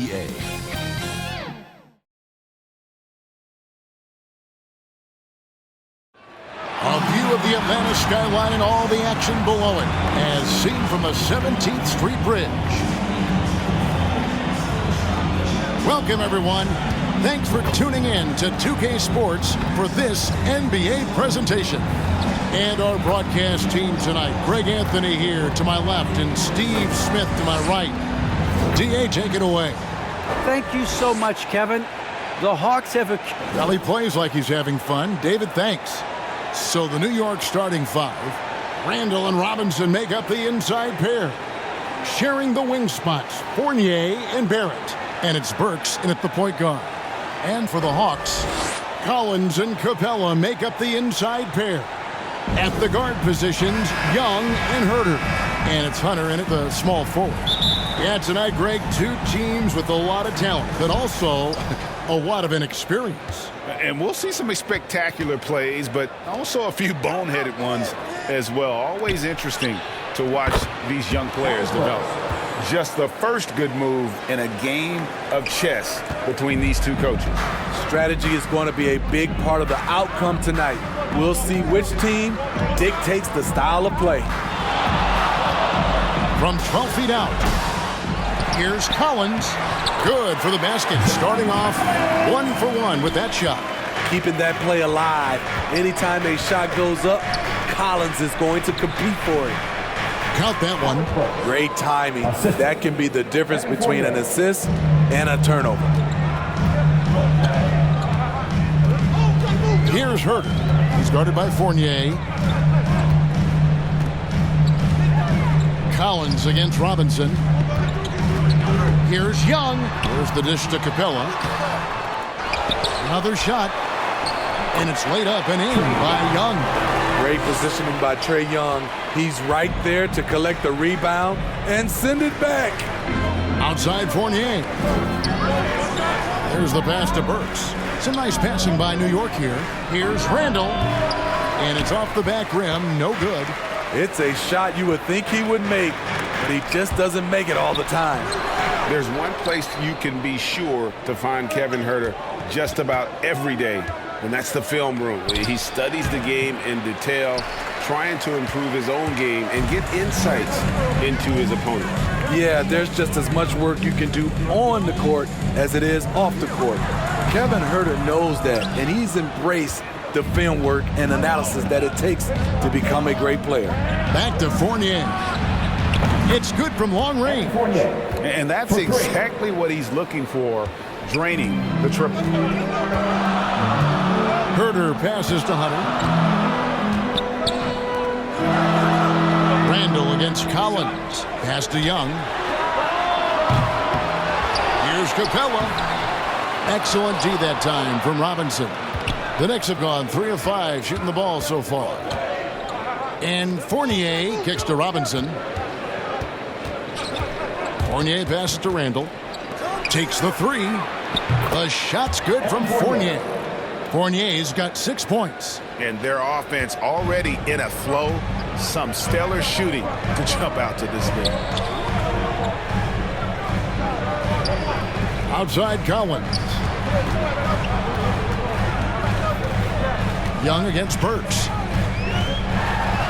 NBA. A view of the Atlanta skyline and all the action below it, as seen from the 17th Street Bridge. Welcome, everyone. Thanks for tuning in to 2K Sports for this NBA presentation. And our broadcast team tonight, Greg Anthony here to my left and Steve Smith to my right. DA, take it away. Thank you so much, Kevin. The Hawks have a... Well, he plays like he's having fun. David, thanks. So the New York starting five, Randall and Robinson make up the inside pair. Sharing the wing spots, Fournier and Barrett. And it's Burks in at the point guard. And for the Hawks, Collins and Capella make up the inside pair. At the guard positions, Young and Herter. And it's Hunter in at the small forward. Yeah, tonight, Greg, two teams with a lot of talent, but also a lot of inexperience. And we'll see some spectacular plays, but also a few boneheaded ones as well. Always interesting to watch these young players develop. Just the first good move in a game of chess between these two coaches. Strategy is going to be a big part of the outcome tonight. We'll see which team dictates the style of play. From 12 feet out, here's Collins. Good for the basket. Starting off 1 for 1 with that shot. Keeping that play alive. Anytime a shot goes up, Collins is going to compete for it. Count that one. Great timing. That can be the difference between an assist and a turnover. Here's Herter. He's guarded by Fournier. Collins against Robinson. Here's Young. There's the dish to Capella. Another shot. And it's laid up and in by Young. Great positioning by Trae Young. He's right there to collect the rebound and send it back. Outside Fournier. There's the pass to Burks. Some nice passing by New York here. Here's Randall. And it's off the back rim. No good. It's a shot you would think he would make, but he just doesn't make it all the time. There's one place you can be sure to find Kevin Herter just about every day, and that's the film room. He studies the game in detail, trying to improve his own game and get insights into his opponent. Yeah, there's just as much work you can do on the court as it is off the court. Kevin Herter knows that, and he's embraced the film work and analysis that it takes to become a great player. Back to Fournier. It's good from long range. And that's exactly what he's looking for, draining the triple. Herter passes to Hunter. Randall against Collins. Pass to Young. Here's Capella. Excellent D that time from Robinson. The Knicks have gone 3 of 5 shooting the ball so far. And Fournier kicks to Robinson. Fournier passes to Randall. Takes the three. The shot's good from Fournier. Fournier's got 6 points. And their offense already in a flow. Some stellar shooting to jump out to this game. Outside Collins. Young against Burks.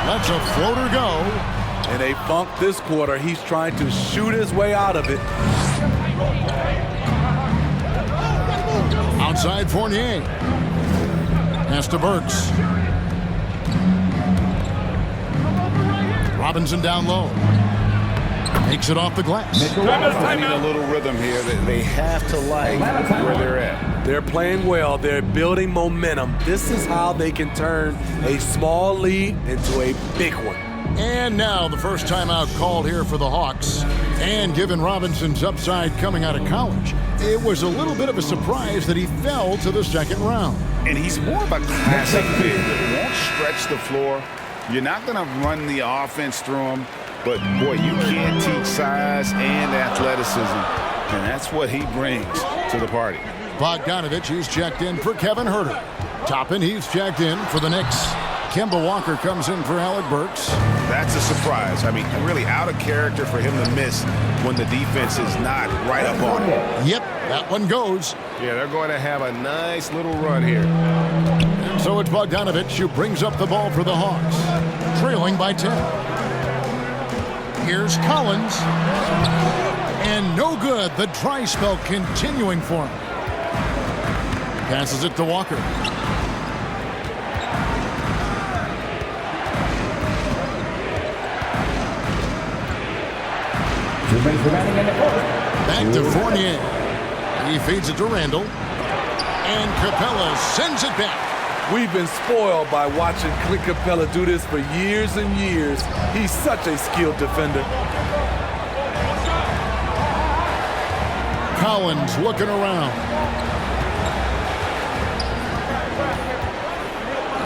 Lets a floater go. In a funk this quarter, he's trying to shoot his way out of it. Outside Fournier. Pass to Burks. Robinson down low. Makes it off the glass. They need a little rhythm here that they have to like where they're at. They're playing well. They're building momentum. This is how they can turn a small lead into a big one. And now the first timeout called here for the Hawks. And given Robinson's upside coming out of college, it was a little bit of a surprise that he fell to the second round. And he's more of a classic big that won't stretch the floor. You're not going to run the offense through him. But, boy, you can't teach size and athleticism. And that's what he brings to the party. Bogdanovich, he's checked in for Kevin Herter. Toppin, he's checked in for the Knicks. Kemba Walker comes in for Alec Burks. That's a surprise. I mean, really out of character for him to miss when the defense is not right up on him. Yep, that one goes. Yeah, they're going to have a nice little run here. And so it's Bogdanovich who brings up the ball for the Hawks, trailing by 10. Here's Collins. And no good. The dry spell continuing for him. Passes it to Walker. Back to Fournier. He feeds it to Randall. And Capella sends it back. We've been spoiled by watching Clint Capella do this for years and years. He's such a skilled defender. Collins looking around.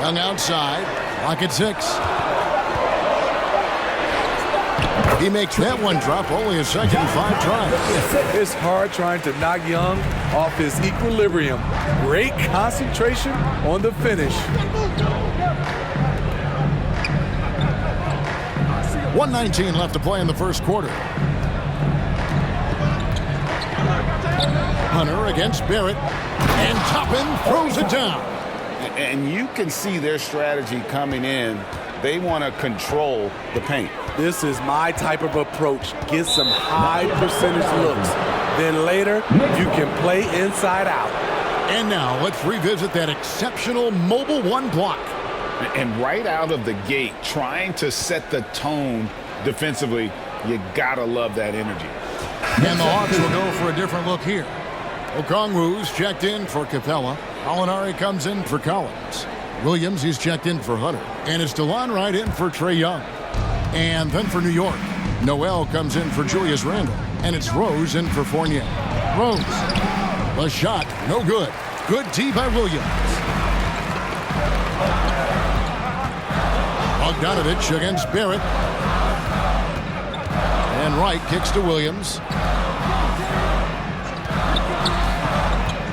Young outside. Clock at 6. He makes that one drop, only a second, 5 tries. It's hard trying to knock Young off his equilibrium. Great concentration on the finish. 1:19 left to play in the first quarter. Hunter against Barrett. And Toppin throws it down. And you can see their strategy coming in. They want to control the paint. This is my type of approach. Get some high percentage looks. Then later, you can play inside out. And now let's revisit that exceptional mobile one block. And right out of the gate, trying to set the tone defensively, you gotta love that energy. And the Hawks will go for a different look here. Okongwu's checked in for Capella. Alinari comes in for Collins. Williams is checked in for Hunter. And it's DeLon Wright in for Trae Young. And then for New York, Noel comes in for Julius Randle. And it's Rose in for Fournier. Rose. The shot, no good. Good D by Williams. Bogdanovich against Barrett. And Wright kicks to Williams.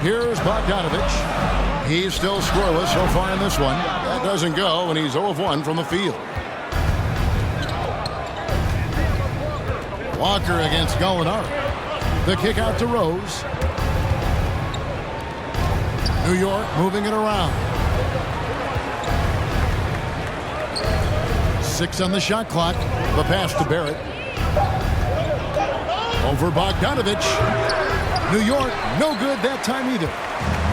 Here's Bogdanovich. He's still scoreless so far in this one. That doesn't go, and he's 0 of 1 from the field. Walker against Gallinari. The kick out to Rose. New York moving it around. 6 on the shot clock. The pass to Barrett. Over Bogdanovich. New York, no good that time either.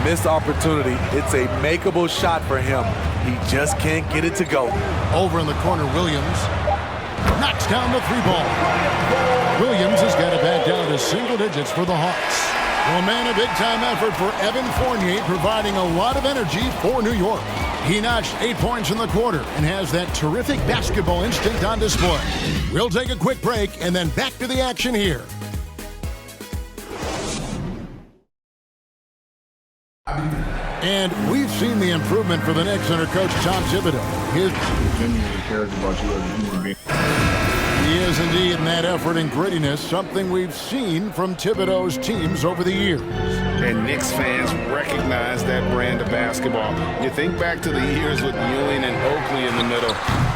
Missed opportunity. It's a makeable shot for him. He just can't get it to go. Over in the corner, Williams knocks down the 3-ball. Williams has got it back down to single digits for the Hawks. Well, man, a big-time effort for Evan Fournier, providing a lot of energy for New York. He notched 8 points in the quarter and has that terrific basketball instinct on display. We'll take a quick break and then back to the action here. And we've seen the improvement for the Knicks under coach Tom Thibodeau. He is indeed in that effort and grittiness, something we've seen from Thibodeau's teams over the years. And Knicks fans recognize that brand of basketball. You think back to the years with Ewing and Oakley in the middle.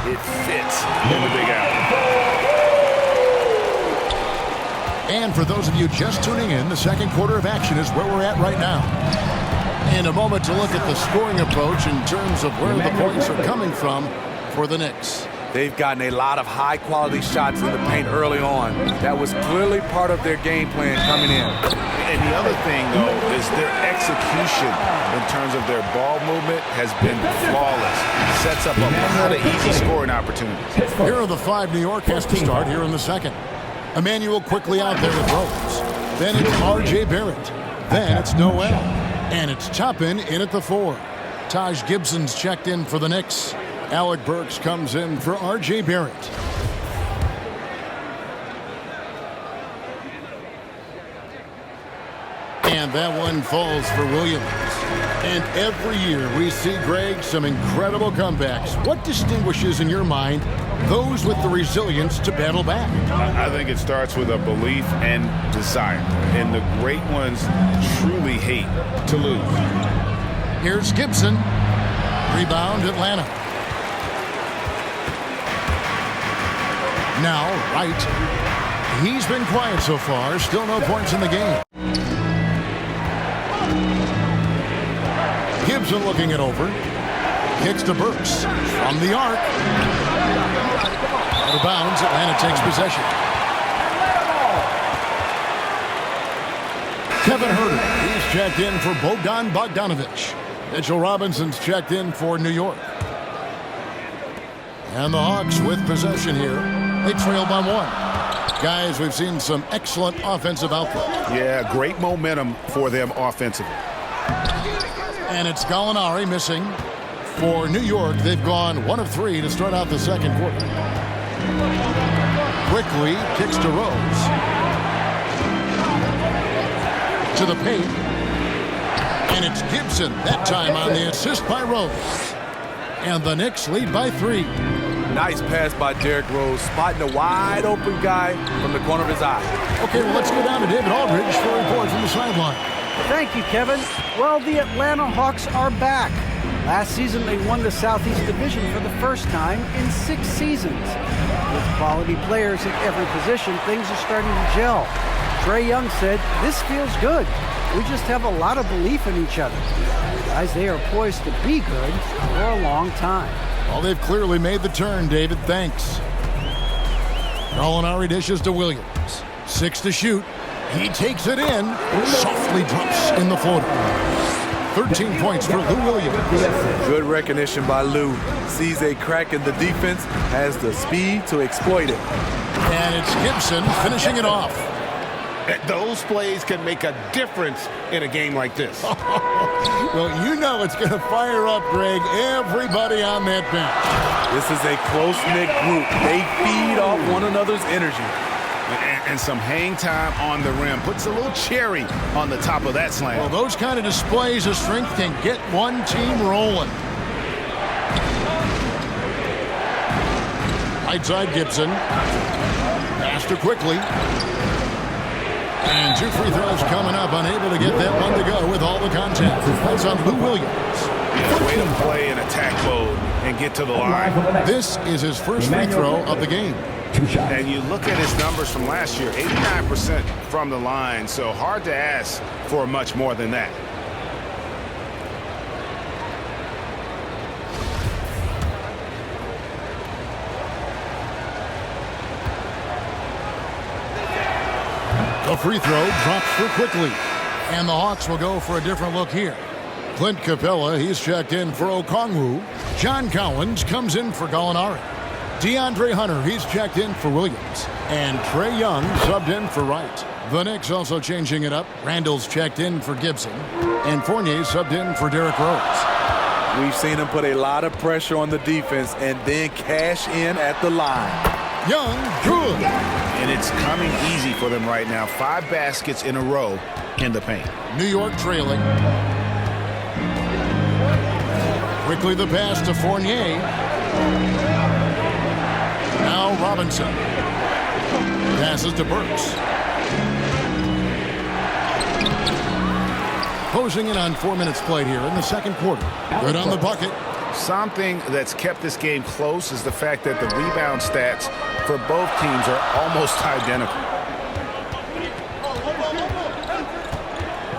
It fits in the Big Apple. And for those of you just tuning in, the second quarter of action is where we're at right now. In a moment to look at the scoring approach in terms of where the points are coming from for the Knicks. They've gotten a lot of high-quality shots in the paint early on. That was clearly part of their game plan coming in. And the other thing, though, is their execution in terms of their ball movement has been flawless. Sets up a lot of easy scoring opportunities. Here are the 5 New York has to start here in the second. Emmanuel quickly out there with Rose. Then it's R.J. Barrett. Then it's Noel. And it's Toppin in at the 4. Taj Gibson's checked in for the Knicks. Alec Burks comes in for R.J. Barrett. And that one falls for Williams. And every year we see, Greg, some incredible comebacks. What distinguishes, in your mind, those with the resilience to battle back? I think it starts with a belief and desire. And the great ones truly hate to lose. Here's Gibson. Rebound, Atlanta. Now, Wright. He's been quiet so far. Still no points in the game. Gibson looking it over. Kicks to Burks. From the arc. Out of bounds. Atlanta takes possession. Kevin Herter. He's checked in for Bogdanovich. Mitchell Robinson's checked in for New York. And the Hawks with possession here. They trail by 1. Guys, we've seen some excellent offensive output. Yeah, great momentum for them offensively. And it's Gallinari missing. For New York, they've gone 1 of 3 to start out the second quarter. Quickly kicks to Rose. To the paint. And it's Gibson, that time on the assist by Rose. And the Knicks lead by 3. Nice pass by Derrick Rose, spotting a wide open guy from the corner of his eye. Okay, well, let's go down to David Aldridge for a report from the sideline. Thank you, Kevin. Well, the Atlanta Hawks are back. Last season, they won the Southeast Division for the first time in 6 seasons. With quality players at every position, things are starting to gel. Trae Young said, "This feels good. We just have a lot of belief in each other." Guys, they are poised to be good for a long time. Well, they've clearly made the turn, David. Thanks. Gallinari dishes to Williams. 6 to shoot. He takes it in. Softly drops in the floater. 13 points for Lou Williams. Good recognition by Lou. Sees a crack in the defense, has the speed to exploit it. And it's Gibson finishing it off. Those plays can make a difference in a game like this. Well, you know it's going to fire up, Greg, everybody on that bench. This is a close-knit group. They feed off one another's energy. And some hang time on the rim. Puts a little cherry on the top of that slam. Well, those kind of displays of strength can get one team rolling. Right side Gibson. Faster quickly. And 2 free throws coming up. Unable to get that one to go with all the contact. That's on Lou Williams. Yeah, way to play in attack mode and get to the line. This is his first free throw of the game. And you look at his numbers from last year, 89% from the line, so hard to ask for much more than that. The free throw drops for quickly. And the Hawks will go for a different look here. Clint Capella, he's checked in for Okongwu. John Collins comes in for Gallinari. DeAndre Hunter, he's checked in for Williams. And Trae Young subbed in for Wright. The Knicks also changing it up. Randall's checked in for Gibson. And Fournier subbed in for Derrick Rose. We've seen him put a lot of pressure on the defense and then cash in at the line. Young, good. And it's coming easy for them right now. 5 baskets in a row in the paint. New York trailing. Quickly the pass to Fournier. Now Robinson. Passes to Burks. Closing in on 4 minutes played here in the second quarter. Good on the bucket. Something that's kept this game close is the fact that the rebound stats for both teams are almost identical.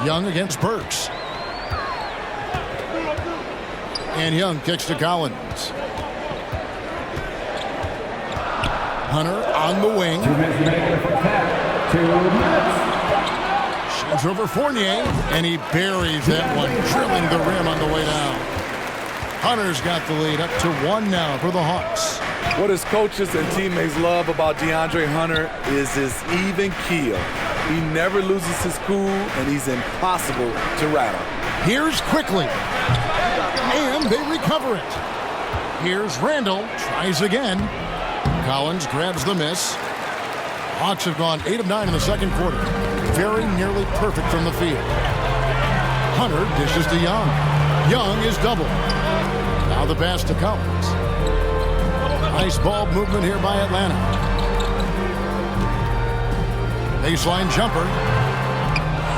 Young against Burks. And Young kicks to Collins. Hunter on the wing. 2 minutes remaining for Cat. 2 minutes. Shoots over Fournier, and he buries that one, drilling the rim on the way down. Hunter's got the lead up to 1 now for the Hawks. What his coaches and teammates love about DeAndre Hunter is his even keel. He never loses his cool, and he's impossible to rattle. Here's Quickly. And they recover it. Here's Randall. Tries again. Collins grabs the miss. Hawks have gone 8 of 9 in the second quarter. Very nearly perfect from the field. Hunter dishes to Young. Young is doubled. Now the pass to Collins. Nice ball movement here by Atlanta. Baseline jumper.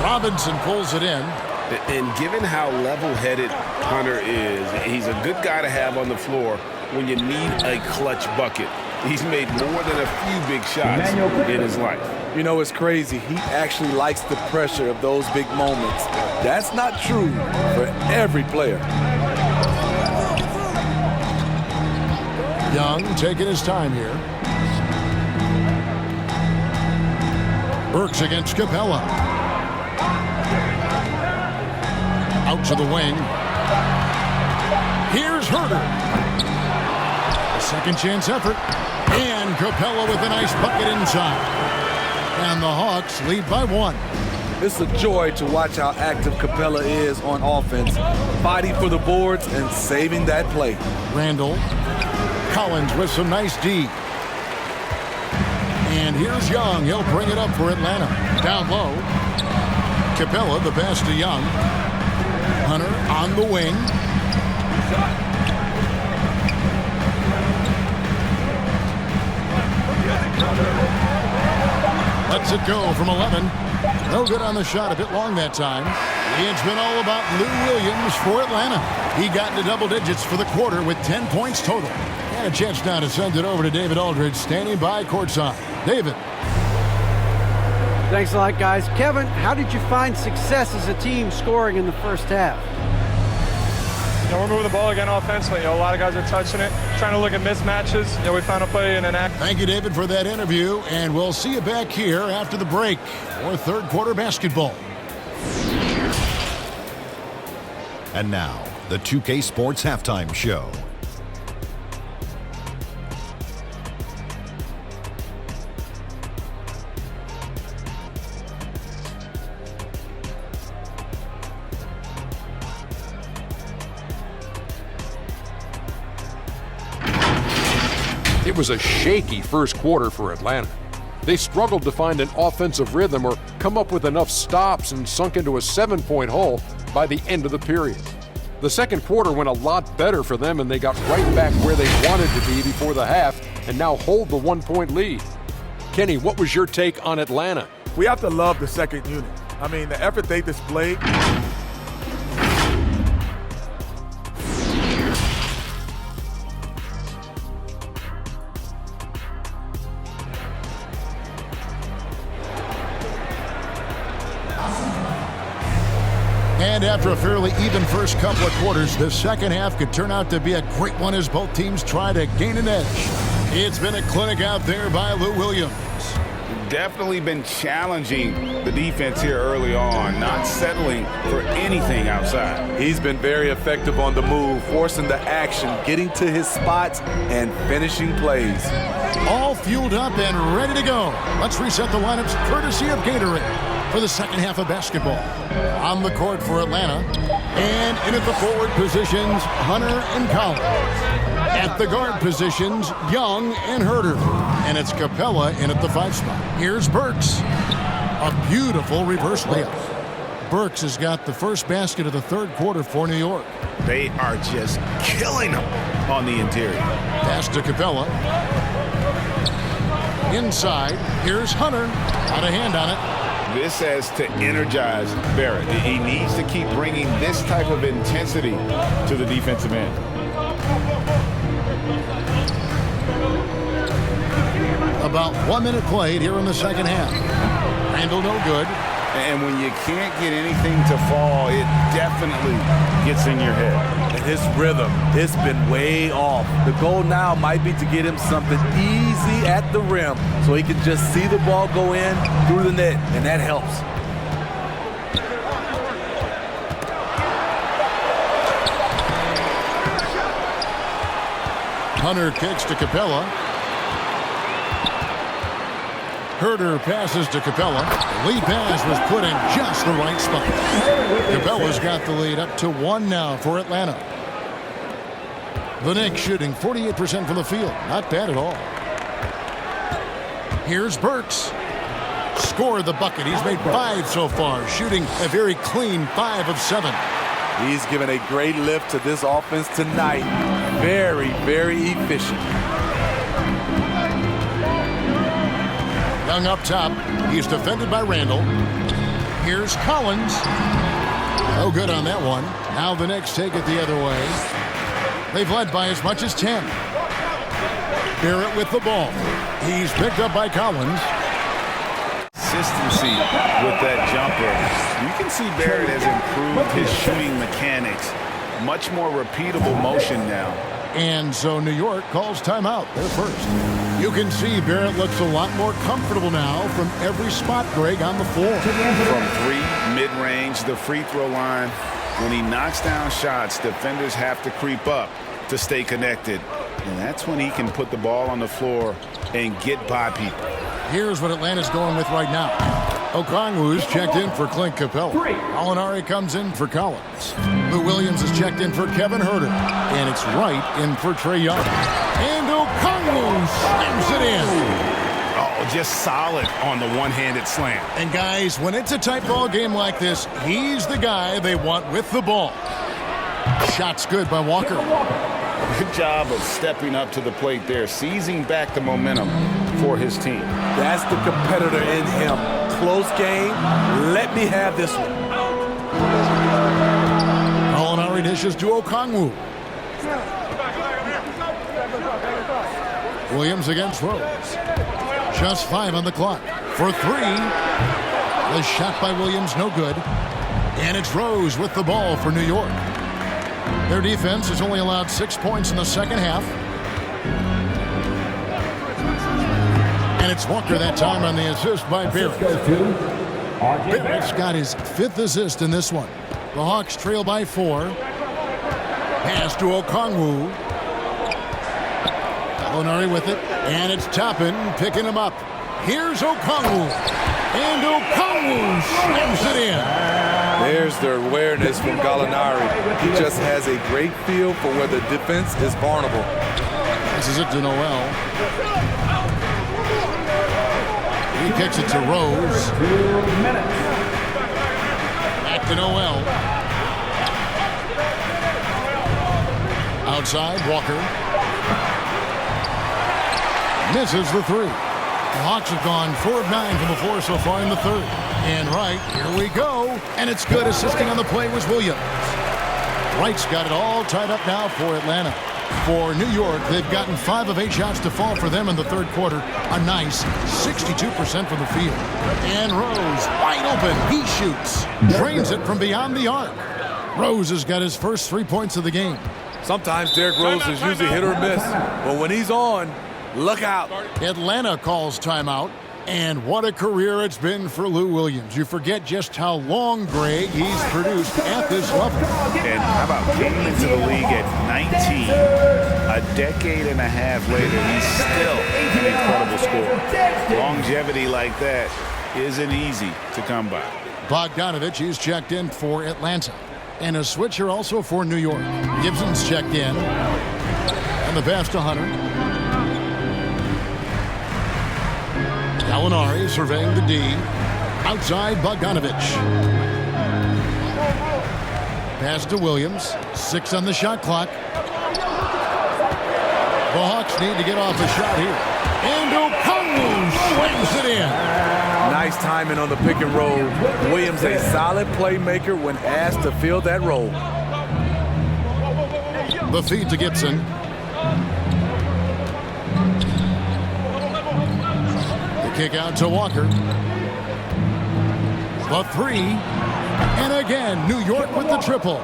Robinson pulls it in. And given how level-headed Hunter is, he's a good guy to have on the floor when you need a clutch bucket. He's made more than a few big shots in his life. You know, it's crazy. He actually likes the pressure of those big moments. That's not true for every player. Young taking his time here. Burks against Capella. Out to the wing. Here's Herter. A second chance effort. And Capella with a nice bucket inside. And the Hawks lead by 1. It's a joy to watch how active Capella is on offense, fighting for the boards and saving that play. Randall. Collins with some nice D. And here's Young. He'll bring it up for Atlanta. Down low. Capella, the pass to Young. Hunter on the wing. Lets it go from 11. No good on the shot. A bit long that time. It's been all about Lou Williams for Atlanta. He got into double digits for the quarter with 10 points total. And a chance now to send it over to David Aldridge, standing by courtside. David. Thanks a lot, guys. Kevin, how did you find success as a team scoring in the first half? We're moving the ball again offensively. A lot of guys are touching it, trying to look at mismatches. We found a play in an act. Thank you, David, for that interview. And we'll see you back here after the break for third quarter basketball. And now, the 2K Sports Halftime Show. It was a shaky first quarter for Atlanta. They struggled to find an offensive rhythm or come up with enough stops and sunk into a 7-point hole by the end of the period. The second quarter went a lot better for them, and they got right back where they wanted to be before the half and now hold the 1-point lead. Kenny, what was your take on Atlanta? We have to love the second unit. I mean, the effort they displayed. And after a fairly even first couple of quarters, the second half could turn out to be a great one as both teams try to gain an edge. It's been a clinic out there by Lou Williams. Definitely been challenging the defense here early on, not settling for anything outside. He's been very effective on the move, forcing the action, getting to his spots, and finishing plays. All fueled up and ready to go. Let's reset the lineups courtesy of Gatorade for the second half of basketball. On the court for Atlanta, and in at the forward positions, Hunter and Collins. At the guard positions, Young and Herter. And it's Capella in at the 5 spot. Here's Burks. A beautiful reverse layup. Burks has got the first basket of the third quarter for New York. They are just killing them on the interior. Pass to Capella. Inside, here's Hunter. Got a hand on it. This has to energize Barrett. He needs to keep bringing this type of intensity to the defensive end. About 1 minute played here in the second half. Randall no good. And when you can't get anything to fall, it definitely gets in your head. And his rhythm, it's been way off. The goal now might be to get him something easy at the rim so he can just see the ball go in through the net, and that helps. Hunter kicks to Capella. Herter passes to Capella. The lead pass was put in just the right spot. Capella's got the lead up to 1 now for Atlanta. The Knicks shooting 48% from the field. Not bad at all. Here's Burks. Scored the bucket. He's made 5 so far, shooting a very clean 5 of 7. He's given a great lift to this offense tonight. Very, very efficient. Young up top. He's defended by Randall. Here's Collins. No good on that one. Now the Knicks take it the other way. They've led by as much as 10. Barrett with the ball. He's picked up by Collins. Consistency with that jumper. You can see Barrett has improved his shooting mechanics. Much more repeatable motion now. And so New York calls timeout. They're first. You can see Barrett looks a lot more comfortable now from every spot, Greg, on the floor. From three, mid-range, the free throw line. When he knocks down shots, defenders have to creep up to stay connected. And that's when he can put the ball on the floor and get by people. Here's what Atlanta's going with right now. Okongwu's checked in for Clint Capella. Molinari comes in for Collins. Lou Williams is checked in for Kevin Huerter. And it's Wright in for Trae Young. And Okongwu slams it in. Oh, just solid on the one-handed slam. And guys, when it's a tight ball game like this, he's the guy they want with the ball. Shot's good by Walker. Good job of stepping up to the plate there, seizing back the momentum for his team. That's the competitor in him. Close game. Let me have this one. Molinari dishes to Okongwu. Williams against Rose. Just 5 on the clock. For 3. The shot by Williams, no good. And it's Rose with the ball for New York. Their defense has only allowed 6 points in the second half. And it's Walker that time on the assist by Barrett. Barrett's got his 5th assist in this one. The Hawks trail by 4. Pass to Okongwu. Molinari with it. And it's Toppin picking him up. Here's Okongwu. And Okongwu slams it in. There's the awareness from Gallinari. He just has a great feel for where the defense is vulnerable. This is it to Noel. He kicks it to Rose. Back to Noel. Outside, Walker. Misses the 3. The Hawks have gone 4 of 9 from the floor so far in the third. And Wright, here we go. And it's good. Assisting on the play was Williams. Wright's got it all tied up now for Atlanta. For New York, they've gotten 5 of 8 shots to fall for them in the third quarter. A nice 62% from the field. And Rose, wide open. He shoots. Drains it from beyond the arc. Rose has got his first 3 points of the game. Sometimes Derrick Rose is usually hit or miss. But when he's on, look out. Atlanta calls timeout. And what a career it's been for Lou Williams. You forget just how long, Greg, he's produced at this level. And how about came into the league at 19. A decade and a half later, he's still an incredible scorer. Longevity like that isn't easy to come by. Bogdanovich, he's checked in for Atlanta. And a switcher also for New York. Gibson's checked in. And the pass to Hunter. Gallinari surveying the D. Outside, Bogdanovich. Pass to Williams. 6 on the shot clock. The Hawks need to get off a shot here. And Okongwu slams it in. Nice timing on the pick and roll. Williams a solid playmaker when asked to fill that role. The feed to Gibson. Kick out to Walker. The 3. And again, New York with the triple.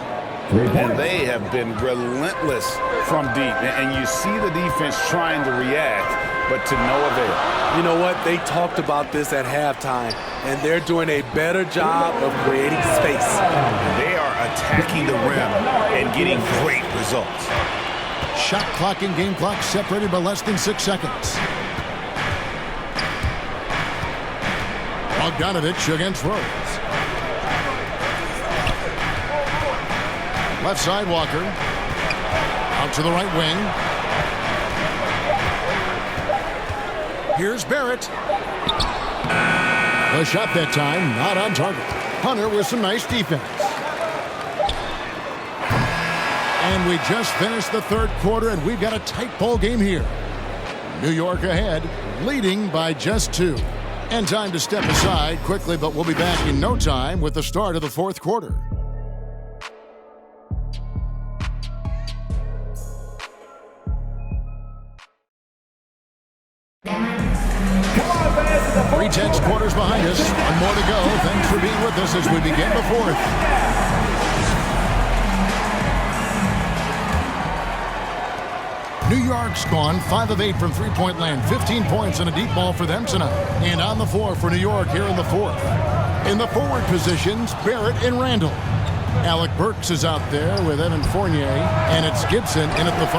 And they have been relentless from deep. And you see the defense trying to react, but to no avail. You know what? They talked about this at halftime, and they're doing a better job of creating space. They are attacking the rim and getting great results. Shot clock and game clock separated by less than 6 seconds. Bogdanovich against Rose. Left side, Walker. Out to the right wing. Here's Barrett. The shot that time, not on target. Hunter with some nice defense. And we just finished the third quarter, and we've got a tight ball game here. New York ahead, leading by just 2. And time to step aside quickly, but we'll be back in no time with the start of the fourth quarter. Three tense quarters behind us. One more to go. Thanks for being with us as we begin the fourth. New York's gone 5 of 8 from three-point land. 15 points and a deep ball for them tonight. And on the floor for New York here in the fourth. In the forward positions, Barrett and Randall. Alec Burks is out there with Evan Fournier, and it's Gibson in at the 5.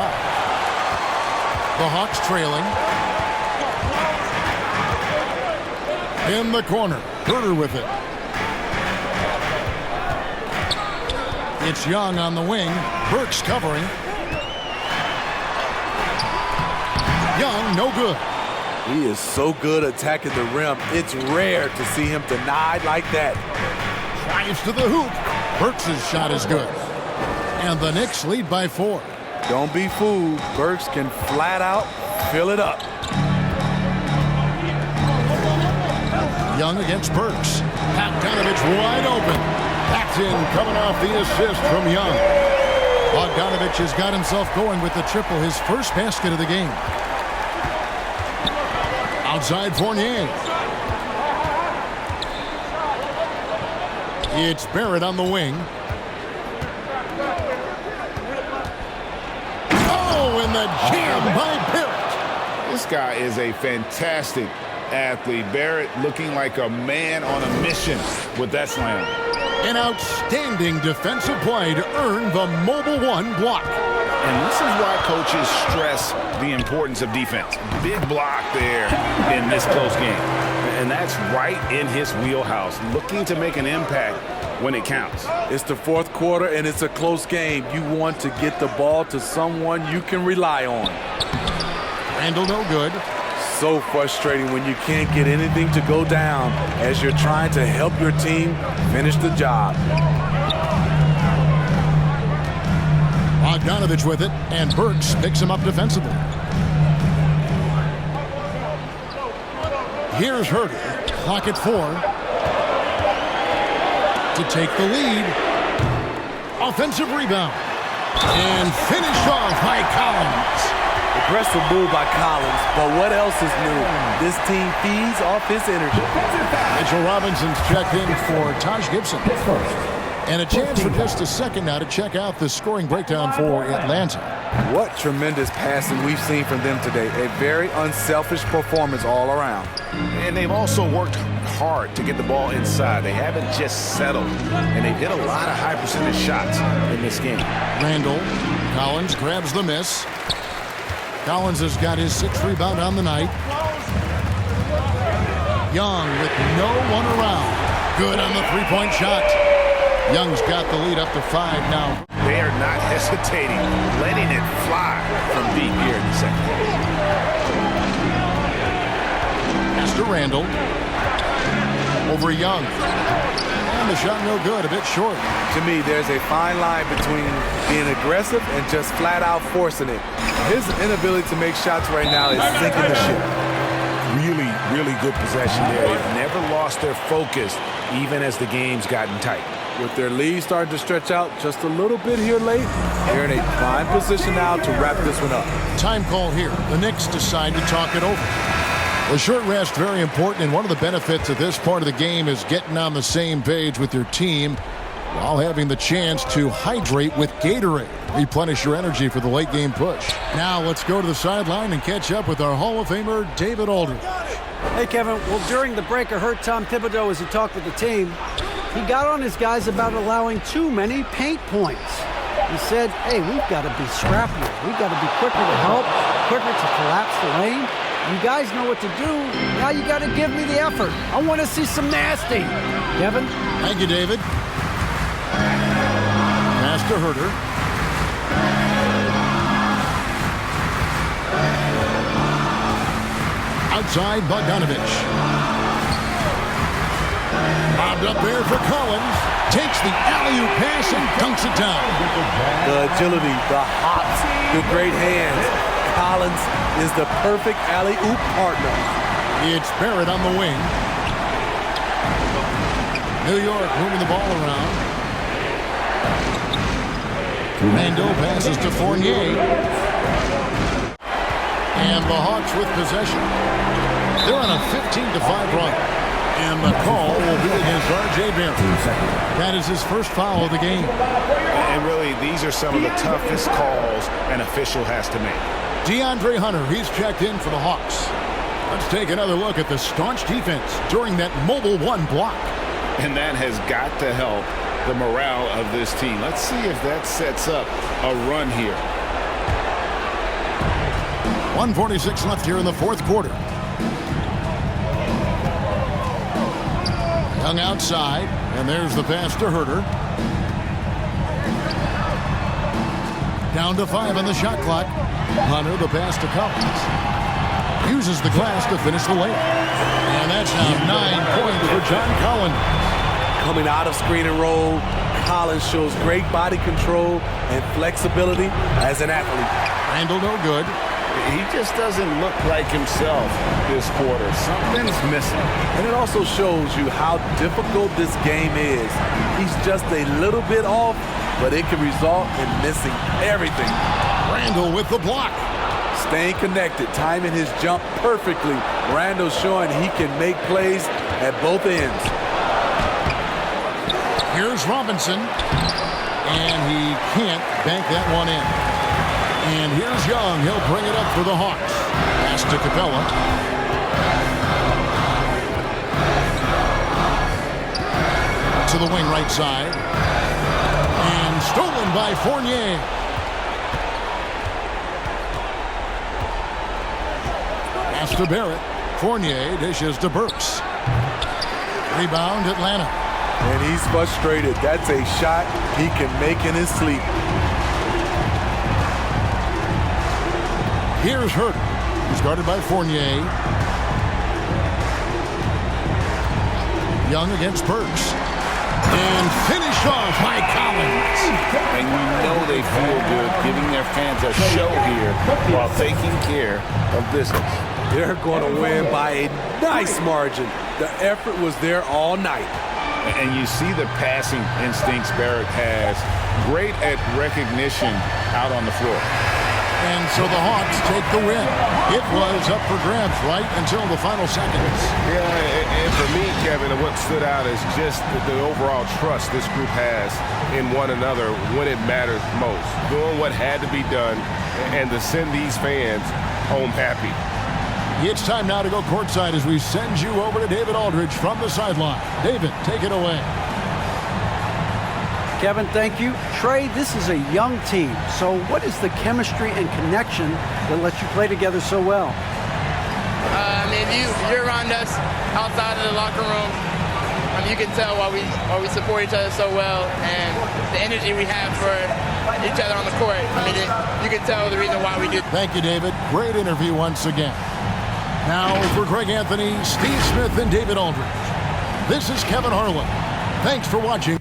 The Hawks trailing. In the corner, Herter with it. It's Young on the wing. Burks covering. Young, no good. He is so good attacking the rim. It's rare to see him denied like that. Drives to the hoop. Burks' shot is good. And the Knicks lead by 4. Don't be fooled. Burks can flat out fill it up. Young against Burks. Bogdanovich wide open. That's in, coming off the assist from Young. Bogdanovich has got himself going with the triple, his first basket of the game. Outside Fournier. It's Barrett on the wing. Oh, and the jam by Barrett. This guy is a fantastic athlete. Barrett looking like a man on a mission with that slam. An outstanding defensive play to earn the Mobile One block. And this is why coaches stress the importance of defense. Big block there in this close game. And that's right in his wheelhouse, looking to make an impact when it counts. It's the fourth quarter, and it's a close game. You want to get the ball to someone you can rely on. Randall no good. So frustrating when you can't get anything to go down as you're trying to help your team finish the job. Bogdanovich with it, and Burks picks him up defensively. Here's Herter, clock at 4. To take the lead. Offensive rebound. And finished off by Collins. Aggressive move by Collins, but what else is new? This team feeds off his energy. Mitchell Robinson's checked in for Taj Gibson. And a chance for just a second now to check out the scoring breakdown for Atlanta. What tremendous passing we've seen from them today. A very unselfish performance all around. And they've also worked hard to get the ball inside. They haven't just settled. And they've hit a lot of high percentage shots in this game. Randall, Collins grabs the miss. Collins has got his 6th rebound on the night. Young with no one around. Good on the three-point shot. Young's got the lead up to 5 now. They are not hesitating, letting it fly from deep here in the second. Pass to Randall. Over Young. And the shot no good, a bit short. To me, there's a fine line between being aggressive and just flat out forcing it. His inability to make shots right now is sinking the ship. Really, really good possession there. They've never lost their focus, even as the game's gotten tight. With their lead starting to stretch out just a little bit here late, they're in a prime position now to wrap this one up. Time call here. The Knicks decide to talk it over. A short rest, very important, and one of the benefits of this part of the game is getting on the same page with your team while having the chance to hydrate with Gatorade. Replenish your energy for the late game push. Now let's go to the sideline and catch up with our Hall of Famer, David Aldridge. Hey, Kevin. Well, during the break, I heard Tom Thibodeau as he talked with the team. He got on his guys about allowing too many paint points. He said, hey, we've got to be scrappier. We've got to be quicker to help, quicker to collapse the lane. You guys know what to do. Now you got to give me the effort. I want to see some nasty. Kevin? Thank you, David. Pass to Herter. Outside, Bogdanovich. Bobbed up there for Collins. Takes the alley-oop pass and dunks it down. The agility, the hops, the great hands. Collins is the perfect alley-oop partner. It's Barrett on the wing. New York moving the ball around. Randall passes to Fournier. And the Hawks with possession. They're on a 15-5 run. And the call will be against R.J. Barrett. That is his first foul of the game. And really, these are some of the toughest calls an official has to make. DeAndre Hunter, he's checked in for the Hawks. Let's take another look at the staunch defense during that mobile one block. And that has got to help the morale of this team. Let's see if that sets up a run here. 1:46 left here in the fourth quarter. Young outside, and there's the pass to Herter. Down to 5 on the shot clock. Hunter, the pass to Collins. Uses the glass to finish the layup. And that's now 9 points for John Collins. Coming out of screen and roll, Collins shows great body control and flexibility as an athlete. Randall no good. He just doesn't look like himself this quarter. Something's missing. And it also shows you how difficult this game is. He's just a little bit off, but it can result in missing everything. Randall with the block. Staying connected, timing his jump perfectly. Randall showing he can make plays at both ends. Here's Robinson. And he can't bank that one in. And here's Young. He'll bring it up for the Hawks. Pass to Capella. To the wing right side. And stolen by Fournier. Pass to Barrett. Fournier dishes to Burks. Rebound Atlanta. And he's frustrated. That's a shot he can make in his sleep. Here's Herter, who's guarded by Fournier. Young against Burks. And finished off by Collins. And you know they feel good giving their fans a show here while taking care of business. They're going to win by a nice margin. The effort was there all night. And you see the passing instincts Barrett has. Great at recognition out on the floor. And so the Hawks take the win. It was up for grabs right until the final seconds. Yeah, and for me, Kevin, what stood out is just the overall trust this group has in one another when it matters most. Doing what had to be done and to send these fans home happy. It's time now to go courtside as we send you over to David Aldridge from the sideline. David, take it away. Kevin, thank you. Trey, this is a young team. So what is the chemistry and connection that lets you play together so well? You're around us outside of the locker room. You can tell why we support each other so well, and the energy we have for each other on the court. You can tell the reason why we do. Thank you, David. Great interview once again. Now for Greg Anthony, Steve Smith, and David Aldridge. This is Kevin Harlan. Thanks for watching.